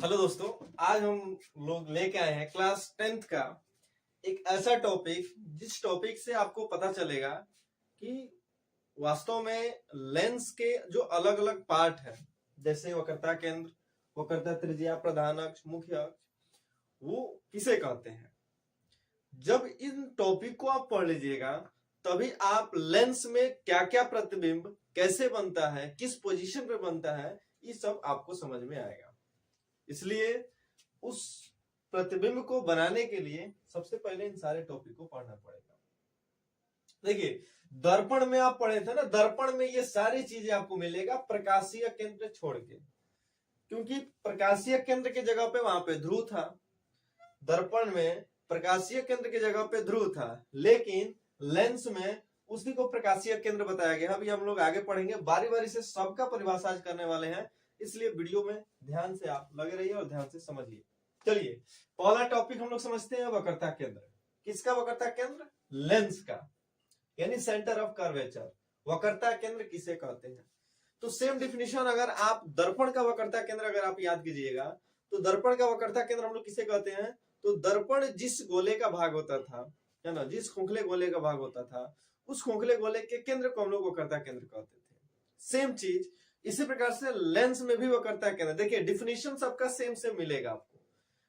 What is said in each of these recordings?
Hello दोस्तों, आज हम लोग लेके आए हैं क्लास 10th का एक ऐसा टॉपिक जिस टॉपिक से आपको पता चलेगा कि वास्तव में लेंस के जो अलग अलग पार्ट है, जैसे वक्रता केंद्र, वक्रता त्रिज्या, प्रधान अक्ष, मुख्य अक्ष, वो किसे कहते हैं। जब इन टॉपिक को आप पढ़ लीजिएगा तभी आप लेंस में क्या क्या प्रतिबिंब कैसे बनता है, किस पोजीशन पे बनता है, ये सब आपको समझ में आएगा। इसलिए उस प्रतिबिंब को बनाने के लिए सबसे पहले इन सारे टॉपिक को पढ़ना पड़ेगा। देखिए, दर्पण में आप पढ़े थे ना, दर्पण में ये सारी चीजें आपको मिलेगा प्रकाशीय केंद्र छोड़ के, क्योंकि प्रकाशीय केंद्र की जगह पे वहां पे ध्रुव था। दर्पण में प्रकाशीय केंद्र की जगह पे ध्रुव था, लेकिन लेंस में उसी को प्रकाशीय केंद्र बताया गया। अभी हम लोग आगे पढ़ेंगे, बारी बारी से सबका परिभाषा आज करने वाले हैं, इसलिए वीडियो में ध्यान से आप लगे रहिए और ध्यान से समझिए। चलिए, पहला टॉपिक हम लोग समझते हैं वक्रता केंद्र। किसका वक्रता केंद्र? लेंस का, यानी सेंटर ऑफ कर्वेचर। वक्रता केंद्र किसे कहते हैं? तो सेम डिफिनेशन अगर आप दर्पण का वक्रता केंद्र अगर आप याद कीजिएगा तो दर्पण का वक्रता केंद्र हम लोग किसे कहते हैं? तो दर्पण जिस गोले का भाग होता था, है ना, जिस खोखले गोले का भाग होता था, उस खोखले गोले के केंद्र को हम लोग वक्रता केंद्र कहते थे। सेम चीज इसी प्रकार से लेंस में भी वक्रता केंद्र। देखिए, डिफिनेशन सबका सेम सेम मिलेगा आपको,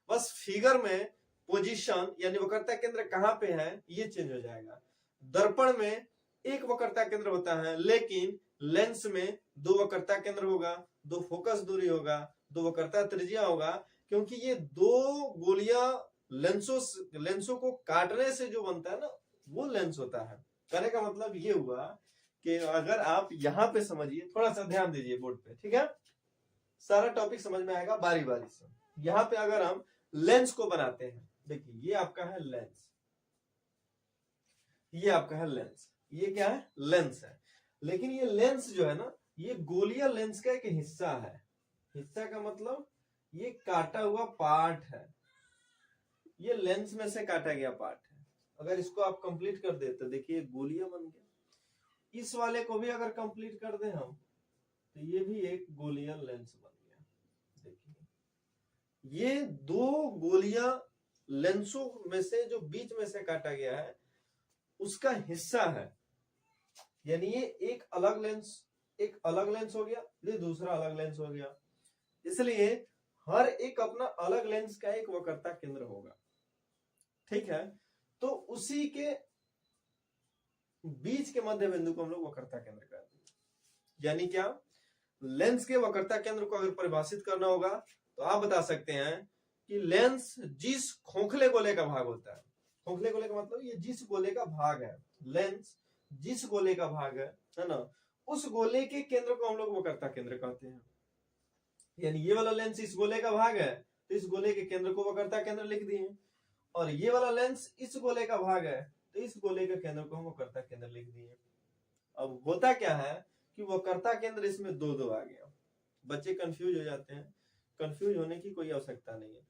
बस फिगर में पोजीशन यानी वक्रता केंद्र कहां पे है ये चेंज हो जाएगा। दर्पण में एक वक्रता केंद्र होता है, लेकिन लेंस में दो वक्रता केंद्र होगा, दो फोकस दूरी होगा, दो वक्रता त्रिज्या होगा, क्योंकि ये दो गोलियां लेंसों को काटने से जो बनता है ना, वो लेंस होता है। कहने का मतलब ये हुआ कि अगर आप यहां पे समझिए, थोड़ा सा ध्यान दीजिए बोर्ड पे, ठीक है, सारा टॉपिक समझ में आएगा बारी बारी से। यहां पे अगर हम लेंस को बनाते हैं, देखिए ये आपका है लेंस, ये आपका है लेंस, ये क्या है? लेंस है। लेकिन ये लेंस जो है ना, ये गोलीय लेंस का एक हिस्सा है। हिस्सा का मतलब ये काटा हुआ पार्ट है, ये लेंस में से काटा गया पार्ट है। अगर इसको आप कंप्लीट कर देते, देखिए गोलिया बन गया। इस वाले को भी अगर कंप्लीट कर दें हम, तो ये भी एक गोलीय लेंस बन गया। देखिए, ये दो गोलियां लेंसों में से जो बीच में से काटा गया है उसका हिस्सा है, यानी ये एक अलग लेंस हो गया, ये दूसरा अलग लेंस हो गया। इसलिए हर एक अपना अलग लेंस का एक वक्रता केंद्र होगा, ठीक है। तो उसी के बीच के मध्य बिंदु को हम लोग वक्रता केंद्र कहते हैं। यानी क्या? लेंस के वक्रता केंद्र को अगर परिभाषित करना होगा तो आप बता सकते हैं कि लेंस जिस खोखले गोले का भाग होता है, खोखले गोले का मतलब ये जिस गोले का भाग है, लेंस जिस गोले का भाग है ना, उस गोले के केंद्र को हम लोग वक्रता केंद्र कहते हैं। यानी ये वाला लेंस इस गोले का भाग है, तो इस गोले के केंद्र को वक्रता केंद्र लिख दिए, और ये वाला लेंस इस गोले का भाग है, तो इस गोले के केंद्र को हम वक्रता केंद्र लिख दिए। अब होता क्या है कि वक्रता केंद्र इसमें दो दो आ गया। बच्चे कंफ्यूज हो जाते हैं, कंफ्यूज होने की कोई आवश्यकता नहीं है,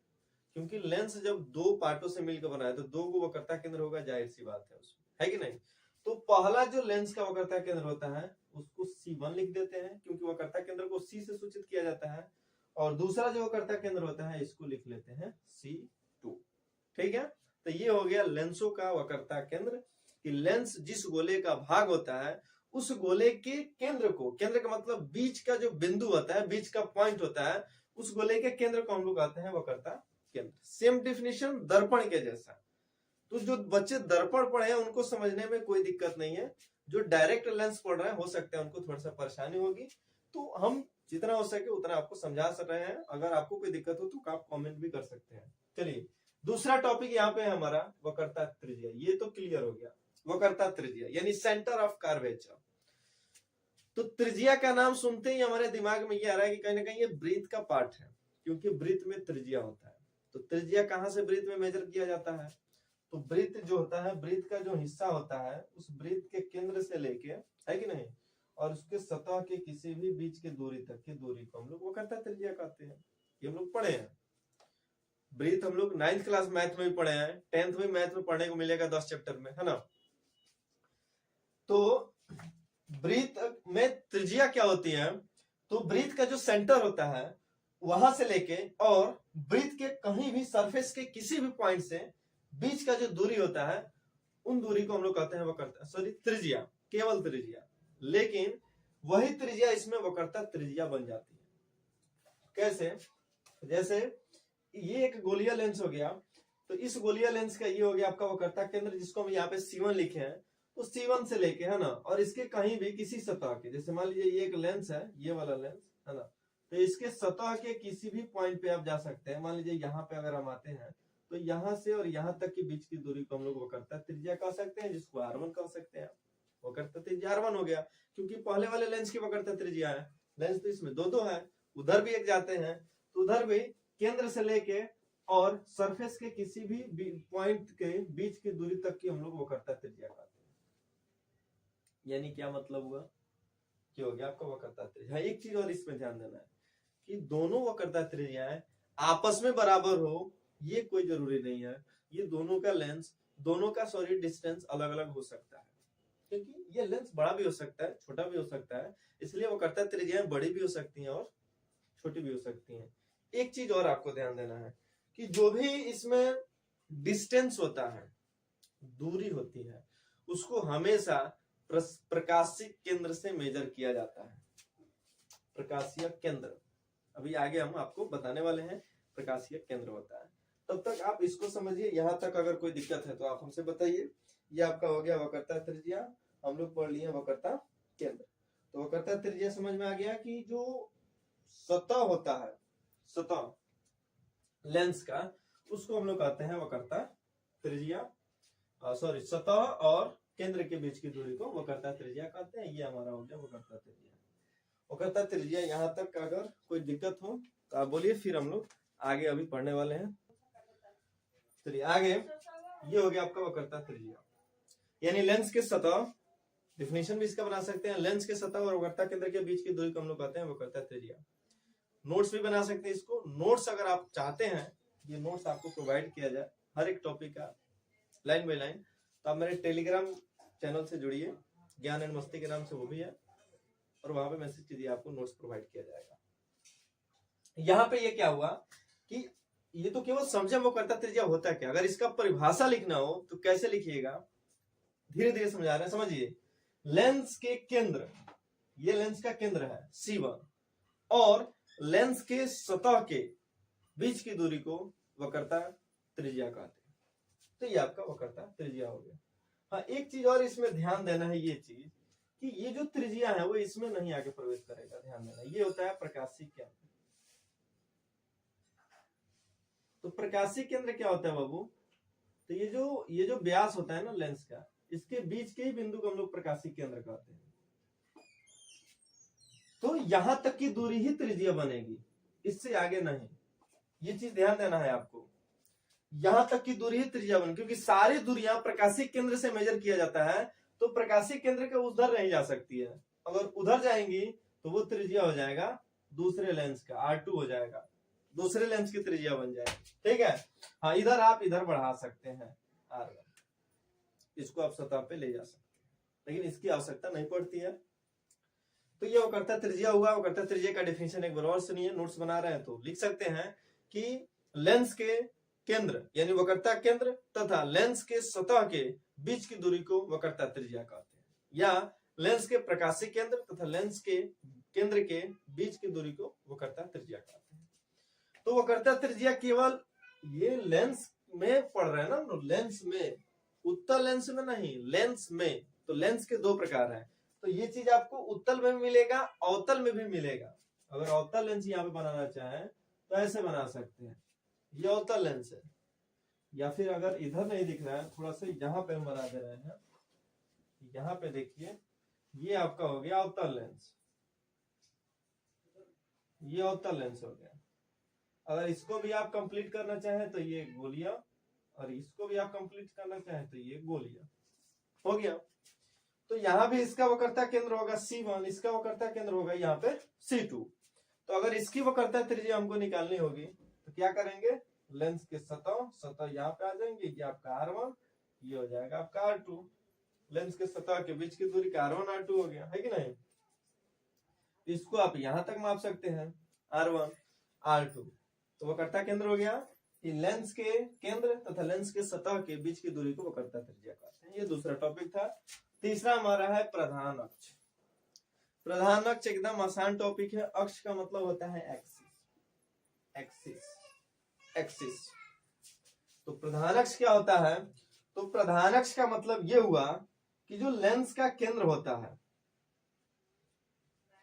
क्योंकि लेंस जब दो पार्टों से मिलकर बना है तो दो को वक्रता केंद्र होगा, जाहिर सी बात है उसमें, है कि नहीं। तो पहला जो लेंस का वक्रता केंद्र होता है उसको C1 लिख देते हैं, क्योंकि वक्रता केंद्र को C से सूचित किया जाता है, और दूसरा जो वक्रता केंद्र होता है इसको लिख लेते हैं C2, ठीक है। तो ये हो गया लेंसों का वक्रता केंद्र, कि लेंस जिस गोले का भाग होता है उस गोले के केंद्र को, केंद्र का मतलब बीच का जो बिंदु होता है, बीच का पॉइंट होता है, उस गोले के केंद्र को हम लोग कहते हैं वक्रता केंद्र। सेम डिफिनेशन दर्पण के जैसा। तो जो बच्चे दर्पण पढ़े हैं उनको समझने में कोई दिक्कत नहीं है, जो डायरेक्ट लेंस पढ़ रहे हैं हो सकता है उनको थोड़ा सा परेशानी होगी, तो हम जितना हो सके उतना आपको समझा रहे हैं। अगर आपको कोई दिक्कत हो तो आप कमेंट भी कर सकते हैं। चलिए, दूसरा टॉपिक यहाँ पे है हमारा वक्रता त्रिज्या। ये तो क्लियर हो गया, वक्रता त्रिज्या यानी सेंटर ऑफ कर्वेचर। तो त्रिज्या का नाम सुनते ही हमारे दिमाग में ये आ रहा है कि कहीं ना कहीं ये वृत्त का पार्ट है, क्योंकि वृत्त में त्रिज्या होता है। तो त्रिज्या कहां से वृत्त में मेजर किया जाता है? तो वृत्त जो होता है, वृत्त का जो हिस्सा होता है उस वृत्त के केंद्र से लेके, है कि नहीं, और उसके सतह के किसी भी बीच के दूरी तक की दूरी को हम लोग वक्रता त्रिज्या कहते हैं। ये हम लोग पढ़े हैं, वृत्त हम लोग 9th क्लास मैथ में भी पढ़े हैं, 10th में मैथ में पढ़ने को मिलेगा 10 चैप्टर में, है ना। तो वृत्त में त्रिज्या क्या होती है? तो वृत्त का जो सेंटर होता है वहां से लेके और वृत्त के कहीं भी सरफेस के किसी भी पॉइंट से बीच का जो दूरी होता है उन दूरी को हम लोग कहते हैं वक्रता, सॉरी त्रिज्या, केवल त्रिज्या। लेकिन वही त्रिज्या इसमें वक्रता त्रिज्या बन जाती है। कैसे? जैसे ये एक गोलीय लेंस हो गया, तो इस गोलीय लेंस का ये हो गया आपका वक्रता केंद्र, जिसको हम यहाँ पे C1 लिखे हैं। तो C1 से लेके, है ना, और इसके कहीं भी किसी सतह के, जैसे मान लीजिए ये एक लेंस है, ये वाला लेंस है ना, तो इसके सतह के किसी भी पॉइंट पे आप जा सकते हैं। मान लीजिए यहाँ पे अगर हम आते हैं तो यहाँ से और यहाँ तक के बीच की दूरी को हम लोग वक्रता त्रिज्या कह सकते हैं, जिसको R1 कह सकते हैं। वक्रता त्रिज्या R1 हो गया, क्योंकि पहले वाले लेंस की वक्रता त्रिज्या है। लेंस तो इसमें दो है, उधर भी एक जाते हैं, तो उधर भी केंद्र से लेके और सरफेस के किसी भी पॉइंट के बीच की दूरी तक की हम लोग वक्रता त्रिज्या कहते हैं। यानी क्या मतलब हुआ कि हो गया आपका वक्रता त्रिज्या। एक चीज और इसमें ध्यान देना है कि दोनों वक्रता त्रिज्याएं आपस में बराबर हो ये कोई जरूरी नहीं है। ये दोनों का लेंस, दोनों का सॉरी डिस्टेंस अलग अलग हो सकता है, क्योंकि ये लेंस बड़ा भी हो सकता है, छोटा भी हो सकता है, इसलिए वक्रता त्रिज्याएं बड़ी भी हो सकती हैं और छोटी भी हो सकती हैं। एक चीज और आपको ध्यान देना है कि जो भी इसमें डिस्टेंस होता है, दूरी होती है, उसको हमेशा प्रकाशीय केंद्र से मेजर किया जाता है। प्रकाशीय केंद्र अभी आगे हम आपको बताने वाले हैं प्रकाशीय केंद्र होता है। तब तक आप इसको समझिए। यहां तक अगर कोई दिक्कत है तो आप हमसे बताइए। ये आपका हो गया वक्रता त्रिज्या, हम लोग पढ़ लिए वक्रता केंद्र। तो वक्रता त्रिज्या समझ में आ गया कि जो सतह होता है, सतह लेंस का, उसको हम लोग कहते हैं वक्रता त्रिज्या, सॉरी सतह और केंद्र के बीच की दूरी को वक्रता त्रिज्या कहते हैं। ये हमारा हो गया वक्रता त्रिज्या। वक्रता त्रिज्या यहाँ तक अगर कोई दिक्कत हो तो आप बोलिए, फिर हम लोग आगे अभी पढ़ने वाले हैं। चलिए आगे, ये हो गया आपका वक्रता त्रिज्या, यानी लेंस के सतह, डिफिनेशन भी इसका बना सकते हैं, लेंस के सतह और वक्रता केंद्र के बीच की दूरी को हम लोग कहते हैं वक्रता त्रिज्या। नोट्स भी बना सकते हैं इसको। नोट्स अगर आप चाहते हैं ये नोट्स आपको प्रोवाइड किया जाए हर एक टॉपिक का लाइन बाय लाइन, तो आप मेरे टेलीग्राम चैनल से जुड़िए, ज्ञान एंड मस्ती के नाम से वो भी है, और वहां पे मैसेज कीजिए, आपको नोट्स प्रोवाइड किया जाएगा। यहाँ पे ये क्या हुआ कि ये तो केवल समझे वक्रता त्रिज्या होता क्या। अगर इसका परिभाषा लिखना हो तो कैसे लिखिएगा, धीरे धीरे समझा रहे हैं, समझिए। लेंस के केंद्र, ये लेंस का केंद्र है C1, और लेंस के सतह के बीच की दूरी को वक्रता त्रिज्या कहते हैं। तो ये आपका वक्रता त्रिज्या हो गया। हाँ, एक चीज और इसमें ध्यान देना है, ये चीज कि ये जो त्रिज्या है वो इसमें नहीं आगे प्रवेश करेगा, ध्यान देना। ये होता है प्रकाशीय केंद्र। तो प्रकाशीय केंद्र क्या होता है बाबू? तो ये जो व्यास होता है ना लेंस का, इसके बीच के ही बिंदु को हम लोग प्रकाशीय केंद्र कहते हैं। तो यहां तक की दूरी ही त्रिज्या बनेगी, इससे आगे नहीं। ये चीज ध्यान देना है आपको, यहां तक की दूरी ही त्रिज्या बनेगी, क्योंकि सारी दूरियां प्रकाशीय केंद्र से मेजर किया जाता है। तो प्रकाशीय केंद्र के उधर नहीं जा सकती है। अगर उधर जाएंगी तो वो त्रिज्या हो जाएगा दूसरे लेंस का, R2 हो जाएगा, दूसरे लेंस की त्रिज्या बन जाएगी। ठीक है। हाँ, इधर आप इधर बढ़ा सकते हैं R1, इसको आप सतह पे ले जा सकते हैं, लेकिन इसकी आवश्यकता नहीं पड़ती है। तो ये वक्रता त्रिज्या हुआ। वक्रता त्रिज्या का डेफिनेशन एक बार और सुनिए, नोट्स बना रहे हैं तो लिख सकते हैं कि लेंस के केंद्र यानी वक्रता केंद्र तथा लेंस के सतह के बीच की दूरी को वक्रता त्रिज्या कहते हैं, या लेंस के प्रकाशीय केंद्र तथा लेंस के केंद्र के बीच की दूरी को वक्रता त्रिज्या कहते हैं। तो वक्रता त्रिज्या केवल ये लेंस में पढ़ रहे हैं ना, लेंस में, उत्तल लेंस में नहीं, लेंस में। तो लेंस के दो प्रकार हैं, तो ये चीज आपको उत्तल में भी मिलेगा, अवतल में भी मिलेगा। अगर अवतल लेंस यहाँ पे बनाना चाहें तो ऐसे बना सकते हैं, ये अवतल लेंस है। या फिर अगर इधर नहीं दिख रहा है, थोड़ा सा यहाँ पे हम बना दे रहे हैं, यहाँ पे देखिए, ये आपका हो गया अवतल लेंस, ये अवतल लेंस हो गया। अगर इसको भी आप कंप्लीट करना चाहें तो ये गोलियां, और इसको भी आप कंप्लीट करना चाहें तो ये गोलियां हो गया। तो यहां भी इसका वक्रता केंद्र होगा C1, इसका वक्रता केंद्र होगा यहाँ पे C2। तो अगर इसकी वक्रता त्रिज्या हमको निकालनी होगी तो क्या करेंगे, लेंस के सतह यहाँ पे आ जाएंगे, ये आपका R1, ये हो जाएगा आपका R2। लेंस के सतह के बीच की दूरी का R1 R2 हो गया, है कि नहीं। इसको आप यहां तक माप सकते हैं R1, R2। तो वक्रता केंद्र हो गया कि लेंस के केंद्र तथा लेंस के सतह के बीच की दूरी को वक्रता त्रिज्या कहते हैं। ये दूसरा टॉपिक था। तीसरा हमारा है प्रधान अक्ष। प्रधान अक्ष एकदम आसान टॉपिक है। अक्ष का मतलब होता है एक्सिस, एक्सिस, एक्सिस। तो प्रधान अक्ष क्या होता है? तो प्रधान अक्ष का मतलब ये हुआ कि जो लेंस का केंद्र होता है,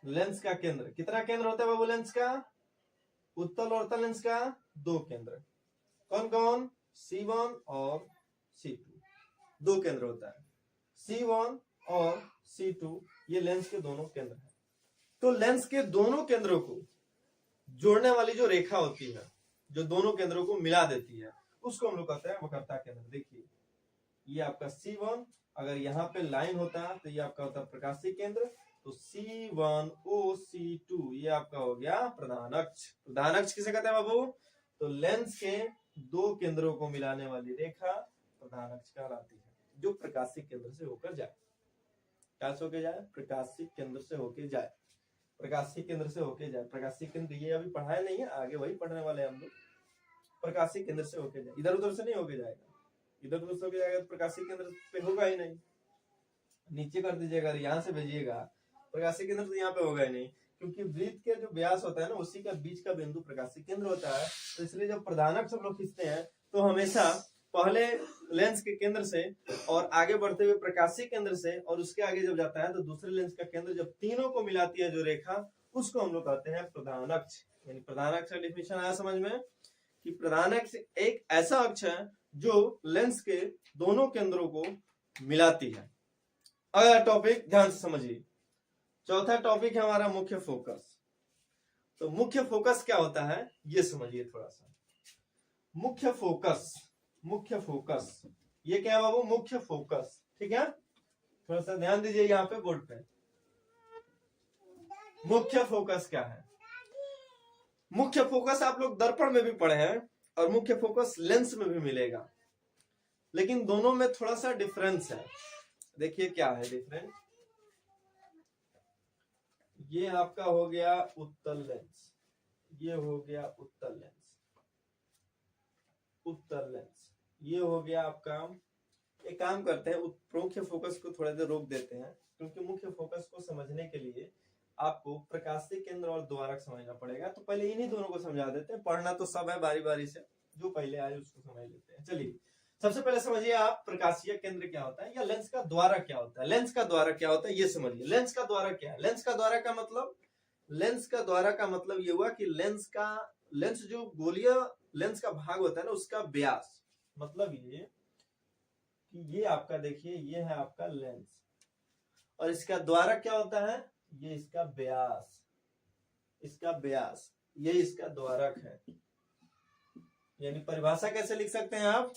लेंस का केंद्र, कितना केंद्र होता है बाबू लेंस का? उत्तल और अवतल लेंस का 2 केंद्र। कौन कौन? C1 और C2, 2 केंद्र होता है। C1 और C2 ये लेंस के दोनों केंद्र हैं। तो लेंस के दोनों केंद्रों को जोड़ने वाली जो रेखा होती है, जो दोनों केंद्रों को मिला देती है, उसको हम लोग कहते हैं वक्रता केंद्र। देखिए ये आपका C1, अगर यहाँ पे लाइन होता है तो ये आपका होता है प्रकाशीय केंद्र। तो C1 OC2 ये आपका हो गया प्रधान अक्ष। प्रधान अक्ष किसे कहते हैं बाबू? तो लेंस के 2 केंद्रों को मिलाने वाली रेखा प्रधान अक्ष कहलाती है, जो प्रकाशीय केंद्र से होकर जाए। क्या से होके जाए? प्रकाशीय केंद्र से होके जाए, प्रकाशीय केंद्र से होके जाए। प्रकाशीय केंद्र ये अभी पढ़ाया नहीं है, आगे वही पढ़ने वाले हैं हम लोग। प्रकाशीय केंद्र से होके जाए, इधर उधर से नहीं होके जाएगा। इधर उधर से होके जाएगा तो प्रकाशीय केंद्र पे होगा ही नहीं। नीचे कर दीजिएगा, यहाँ से भेजिएगा, प्रकाशीय केंद्र तो यहाँ पे होगा ही नहीं, क्योंकि वृत्त के जो व्यास होता है ना, उसी का बीच का बिंदु प्रकाशीय केंद्र होता है। तो इसलिए जब प्रधान अक्ष हम लोग खींचते हैं तो हमेशा पहले लेंस के केंद्र से और आगे बढ़ते हुए प्रकाशीय केंद्र से, और उसके आगे जब जाता है तो दूसरे लेंस का केंद्र, जब तीनों को मिलाती है जो रेखा, उसको हम लोग कहते हैं प्रधान अक्ष। यानी प्रधान अक्ष का डिफिनेशन आया समझ में कि प्रधान अक्ष एक ऐसा अक्ष है जो लेंस के दोनों केंद्रों को मिलाती है। अगला टॉपिक ध्यान से समझिए। चौथा टॉपिक है हमारा मुख्य फोकस। तो मुख्य फोकस क्या होता है ये समझिए थोड़ा सा। मुख्य फोकस, मुख्य फोकस ये क्या है बाबू? मुख्य फोकस, ठीक है। थोड़ा सा ध्यान दीजिए यहाँ पे बोर्ड पे। मुख्य फोकस क्या है? मुख्य फोकस आप लोग दर्पण में भी पढ़े हैं और मुख्य फोकस लेंस में भी मिलेगा, लेकिन दोनों में थोड़ा सा डिफरेंस है। देखिए क्या है डिफरेंस। ये आपका हो गया उत्तल लेंस, ये हो गया उत्तल लेंस, उत्तल लेंस ये हो गया आपका। एक काम करते हैं, मुख्य फोकस को थोड़ा देर रोक देते हैं, क्योंकि मुख्य फोकस को समझने के लिए आपको प्रकाशीय केंद्र और द्वारक समझना पड़ेगा। तो पहले इन्हीं दोनों को समझा देते हैं, पढ़ना तो सब है, बारी बारी से जो पहले आए उसको समझ लेते हैं। चलिए सबसे पहले समझिए आप प्रकाशीय केंद्र क्या होता है, या लेंस का द्वारक क्या होता है। लेंस का द्वारक क्या होता है ये समझिए। लेंस का द्वारक क्या है? लेंस का द्वारक का मतलब, लेंस का द्वारक का मतलब ये हुआ कि लेंस जो गोलीय लेंस का भाग होता है ना, उसका व्यास, मतलब ये कि ये आपका देखिए ये है आपका लेंस, और इसका द्वारक क्या होता है? ये इसका व्यास, इसका व्यास ये इसका द्वारक है। यानी परिभाषा कैसे लिख सकते हैं आप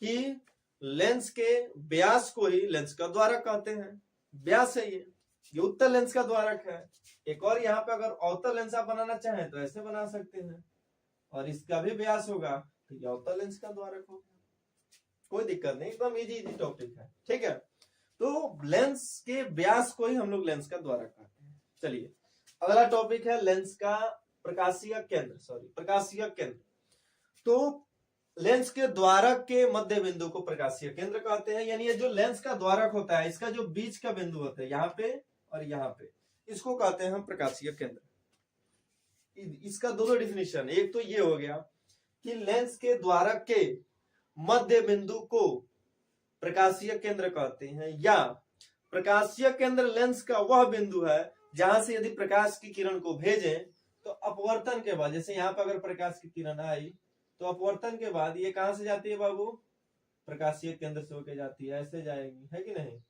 कि लेंस के व्यास को ही लेंस का द्वारक कहते हैं। व्यास है ये उत्तल लेंस का द्वारक है। एक और यहाँ पे अगर अवतल लेंस आप बनाना चाहें तो ऐसे बना सकते हैं, और इसका भी व्यास होगा तो ये अवतल लेंस का द्वारक होगा। कोई दिक्कत नहीं, एकदम इजी टॉपिक है, ठीक है। तो लेंस के व्यास को ही हम लोग लेंस का द्वारक कहते हैं। चलिए अगला टॉपिक है लेंस का प्रकाशीय केंद्र, सॉरी प्रकाशीय केंद्र। तो लेंस के द्वारक के मध्य बिंदु को प्रकाशीय केंद्र कहते हैं। यानी ये जो लेंस का द्वारक होता है, इसका जो बीच का बिंदु होता है यहाँ पे और यहाँ पे, इसको कहते हैं हम प्रकाशीय केंद्र। इसका दोनों डिफिनेशन, एक तो ये हो गया कि लेंस के द्वारक के मध्य बिंदु को प्रकाशीय केंद्र कहते हैं, या प्रकाशीय केंद्र लेंस का वह बिंदु है जहां से यदि प्रकाश की किरण को भेजें तो अपवर्तन के बाद, जैसे यहाँ पर अगर प्रकाश की किरण आई तो अपवर्तन के बाद ये कहां से जाती है बाबू? प्रकाशीय केंद्र से होकर जाती है, ऐसे जाएगी, है कि नहीं?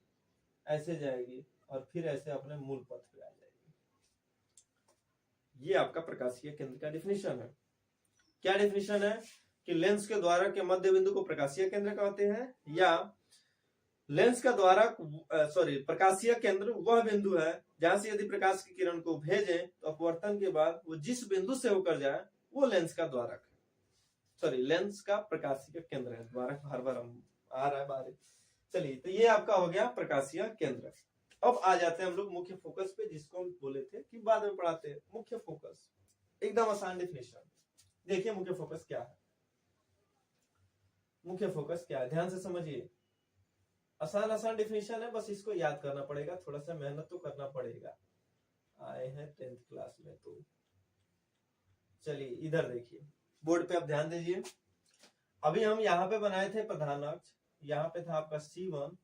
ऐसे जाएगी और फिर ऐसे अपने मूल पथ पे आ जाएगी। ये आपका प्रकाशीय केंद्र का डिफिनेशन है। क्या डिफिनेशन है? कि लेंस के द्वारक के मध्य बिंदु को प्रकाशीय केंद्र कहते हैं, या लेंस का द्वारक प्रकाशीय केंद्र वह बिंदु है जहां से यदि प्रकाश की किरण को भेजें तो अपवर्तन के बाद वो जिस बिंदु से होकर जाए वो लेंस का द्वारक है, सॉरी लेंस का प्रकाशीय केंद्र है। द्वारक बार बार आ रहा है बारे। चलिए तो ये आपका हो गया प्रकाशीय केंद्र। अब आ जाते हैं हम लोग मुख्य फोकस पे, जिसको हम बोले थे कि बाद में पढ़ाते हैं। मुख्य फोकस, एकदम आसान डिफिनेशन। देखिए मुख्य फोकस क्या है, मुख्य फोकस क्या है, ध्यान से समझिए। आसान आसान डिफिनेशन है, बस इसको याद करना पड़ेगा, थोड़ा सा मेहनत तो करना पड़ेगा। आए हैं 10th क्लास में तो चलिए इधर देखिए, बोर्ड पे आप ध्यान दीजिए। अभी हम यहाँ पे बनाए थे प्रधान अक्ष, यहाँ पे था आपका C1,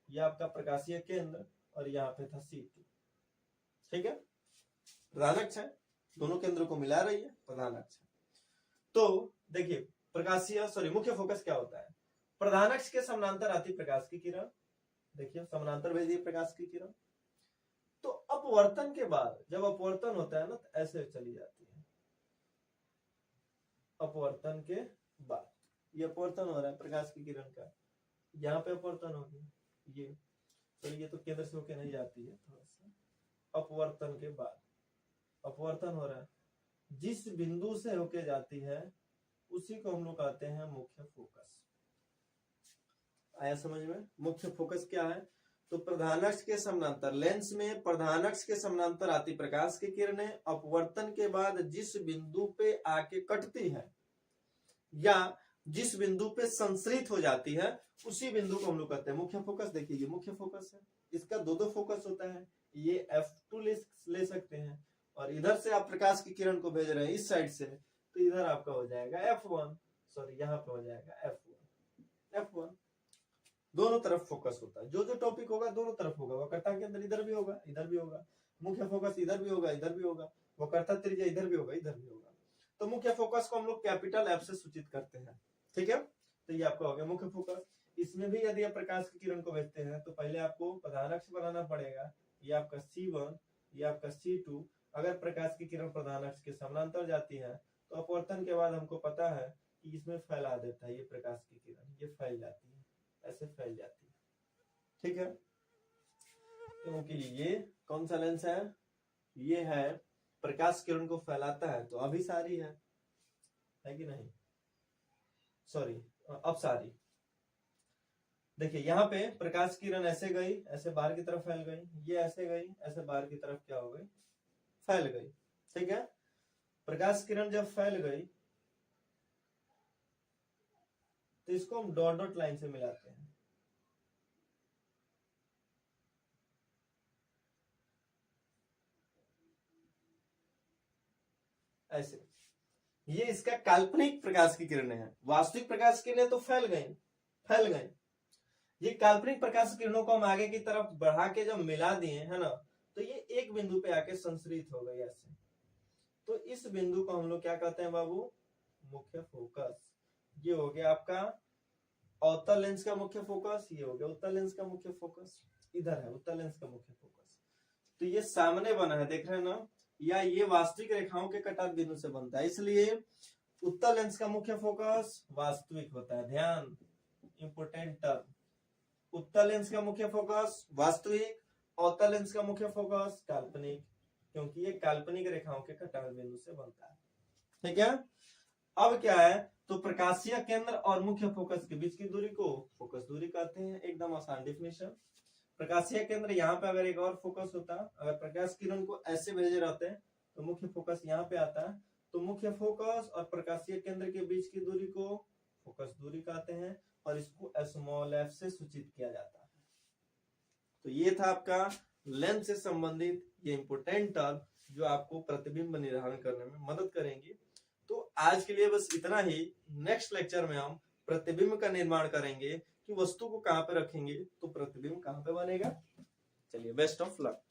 यह आपका प्रकाशीय केंद्र, और यहाँ पे था C2। ठीक है, प्रधान अक्ष है, दोनों केंद्रों को मिला रही है, प्रधान अक्ष। तो देखिए प्रकाशीय मुख्य फोकस क्या होता है, प्रधान अक्ष के समानांतर आती प्रकाश की किरण, देखिए समानांतर भेज दी प्रकाश की किरण, तो अपवर्तन के बाद जब अपवर्तन होता है ना तो ऐसे चली जाती है, अपवर्तन के बाद ये अपवर्तन हो रहा है प्रकाश की किरण का, यहाँ पे अपवर्तन होगी ये, तो ये तो केंद्र से होके नहीं जाती है, थोड़ा सा अपवर्तन के बाद अपवर्तन हो रहा है, जिस बिंदु से होके जाती है उसी को हम लोग कहते हैं मुख्य फोकस। आया समझ में, मुख्य फोकस क्या है, तो प्रधानक्ष के समानांतर, लेंस में प्रधानक्ष के समानांतर आती प्रकाश की किरणें अपवर्तन के बाद जिस बिंदु पे आके कटती है या जिस बिंदु पे संश्रित हो जाती है उसी बिंदु को हम लोग कहते हैं मुख्य फोकस। देखिए ये मुख्य फोकस है, इसका दो फोकस होता है, ये F2 ले सकते हैं, और इधर से आप प्रकाश की किरण को भेज रहे हैं इस साइड से, तो इधर आपका हो जाएगा F1, सॉरी यहाँ पे हो जाएगा F1। दोनों तरफ फोकस होता है, जो जो टॉपिक होगा दोनों तरफ होगा, वक्रता के अंदर इधर भी होगा इधर भी होगा, मुख्य फोकस इधर भी होगा इधर भी होगा, वक्रता त्रिज्या इधर भी होगा इधर भी होगा। तो मुख्य फोकस को हम लोग कैपिटल F से सूचित करते हैं। ठीक है, तो ये आपका हो गया मुख्य फोकस। इसमें भी यदि आप प्रकाश की किरण को भेजते हैं तो पहले आपको प्रधान अक्ष बनाना पड़ेगा, ये आपका C1, ये आपका C2। अगर प्रकाश की किरण प्रधान अक्ष के समानांतर जाती है तो अपवर्तन के बाद हमको पता है कि इसमें फैला देता है, ये प्रकाश की किरण ये फैल जाती है, ऐसे फैल जाती है। ठीक है, क्योंकि ये कौन सा लेंस है, ये है प्रकाश किरण को फैलाता है, तो अभिसारी है कि नहीं, सॉरी अपसारी। देखिए यहाँ पे प्रकाश किरण ऐसे गई, ऐसे बाहर की तरफ फैल गई, ये ऐसे गई, ऐसे बाहर की तरफ क्या हो गई, फैल गई। ठीक है, प्रकाश किरण जब फैल गई तो इसको हम डॉट डॉट लाइन से मिलाते हैं, ऐसे। ये इसका काल्पनिक प्रकाश की किरणें हैं, वास्तविक प्रकाश किरणें तो फैल गई। ये काल्पनिक प्रकाश किरणों को हम आगे की तरफ बढ़ा के जब मिला दिए है ना, तो ये एक बिंदु पे आके संश्रित हो गई ऐसे, तो इस बिंदु को हम लोग क्या कहते हैं बाबू, मुख्य फोकस। ये हो गया आपका अवतल लेंस का मुख्य फोकस, ये हो गया उत्तल लेंस का मुख्य फोकस, इधर है उत्तल लेंस का मुख्य फोकस। तो ये सामने बना है, देख रहे हैं ना, या ये वास्तविक रेखाओं के कटाव बिंदु से बनता है, इसलिए उत्तल लेंस का मुख्य फोकस वास्तविक होता है। ध्यान, इंपोर्टेंट टर्म, उत्तल लेंस का मुख्य फोकस वास्तविक, अवतल लेंस का मुख्य फोकस काल्पनिक, क्योंकि ये काल्पनिक रेखाओं के कटाव बिंदु से बनता है। ठीक है, अब क्या है, तो प्रकाशीय केंद्र और मुख्य फोकस के बीच की दूरी को फोकस दूरी कहते हैं। एकदम आसान डिफिनेशन। प्रकाशीय केंद्र यहाँ पे अगर एक और फोकस होता, अगर प्रकाश किरण को ऐसे भेजे रहते हैं तो मुख्य फोकस यहाँ पे आता है, तो मुख्य फोकस और प्रकाशीय केंद्र के बीच की दूरी को फोकस दूरी कहते हैं, और इसको स्मॉल f से सूचित किया जाता है। तो ये था आपका लेंस से संबंधित ये इंपोर्टेंट टर्म जो आपको प्रतिबिंब निर्धारण करने में मदद करेंगे। तो आज के लिए बस इतना ही। नेक्स्ट लेक्चर में हम प्रतिबिंब का निर्माण करेंगे कि वस्तु को कहां पे रखेंगे तो प्रतिबिंब कहां पे बनेगा। चलिए, बेस्ट ऑफ लक।